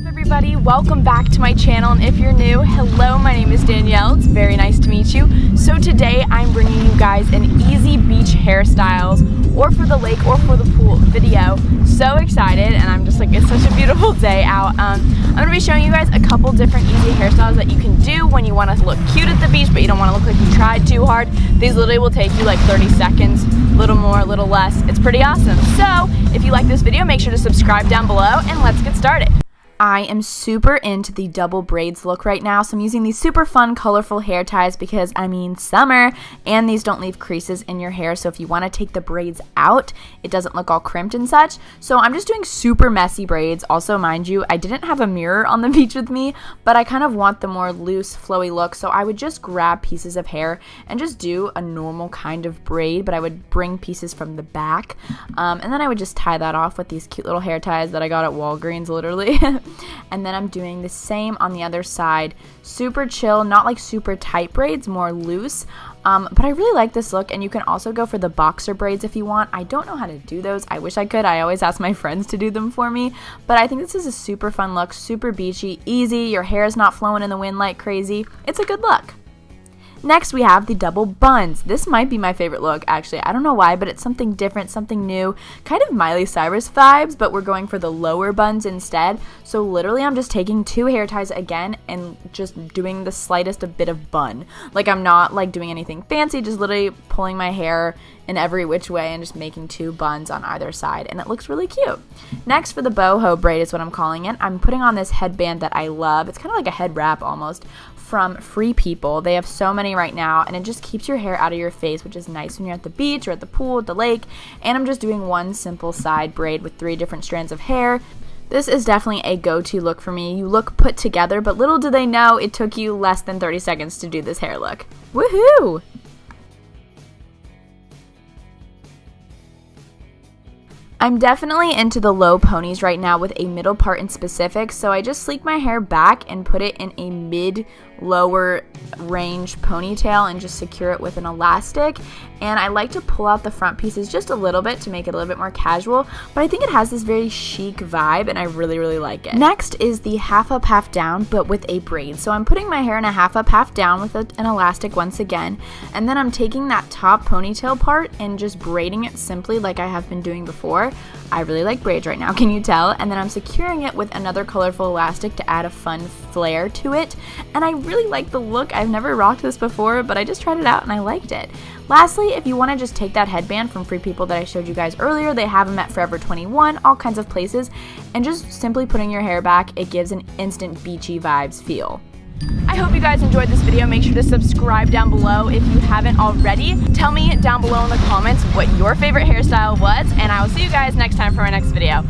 What's up, everybody? Welcome back to my channel, and if you're new, hello, my name is Danielle. It's very nice to meet you. So today I'm bringing you guys an easy beach hairstyles or for the lake or for the pool video. So excited, and I'm just like, it's such a beautiful day out. I'm going to be showing you guys a couple different easy hairstyles that you can do when you want to look cute at the beach but you don't want to look like you tried too hard. These literally will take you like 30 seconds, a little more, a little less. It's pretty awesome. So if you like this video, make sure to subscribe down below and let's get started. I am super into the double braids look right now, so I'm using these super fun, colorful hair ties because, I mean, summer, and these don't leave creases in your hair, so if you want to take the braids out, it doesn't look all crimped and such. So I'm just doing super messy braids. Also, mind you, I didn't have a mirror on the beach with me, but I kind of want the more loose, flowy look, so I would just grab pieces of hair and just do a normal kind of braid, but I would bring pieces from the back, and then I would just tie that off with these cute little hair ties that I got at Walgreens, literally. And then I'm doing the same on the other side. Super chill, not like super tight braids, more loose. But I really like this look, and you can also go for the boxer braids if you want. I don't know how to do those. I wish I could. I always ask my friends to do them for me. But I think this is a super fun look, super beachy, easy. Your hair is not flowing in the wind like crazy. It's a good look. Next, we have the double buns. This might be my favorite look, actually. I don't know why, but it's something different, something new. Kind of Miley Cyrus vibes, but we're going for the lower buns instead. So literally, I'm just taking two hair ties again and just doing the slightest a bit of bun. Like, I'm not like doing anything fancy, just literally pulling my hair in every which way and just making two buns on either side, and it looks really cute. Next, for the boho braid is what I'm calling it. I'm putting on this headband that I love. It's kind of like a head wrap almost, from Free People. They have so many right now, and it just keeps your hair out of your face, which is nice when you're at the beach or at the pool, at the lake. And I'm just doing one simple side braid with 3 different strands of hair. This is definitely a go-to look for me. You look put together, but little do they know it took you less than 30 seconds to do this hair look. Woohoo! I'm definitely into the low ponies right now with a middle part in specific, so I just sleek my hair back and put it in a mid-lower range ponytail and just secure it with an elastic. And I like to pull out the front pieces just a little bit to make it a little bit more casual, but I think it has this very chic vibe and I really, really like it. Next is the half up, half down, but with a braid. So I'm putting my hair in a half up, half down with an elastic once again, and then I'm taking that top ponytail part and just braiding it simply like I have been doing before. I really like braids right now, can you tell? And then I'm securing it with another colorful elastic to add a fun flare to it. And I really like the look. I've never rocked this before, but I just tried it out and I liked it. Lastly, if you want to just take that headband from Free People that I showed you guys earlier, they have them at Forever 21, all kinds of places, and just simply putting your hair back, it gives an instant beachy vibes feel. I hope you guys enjoyed this video. Make sure to subscribe down below if you haven't already. Tell me down below in the comments what your favorite hairstyle was, and I will see you guys next time for my next video.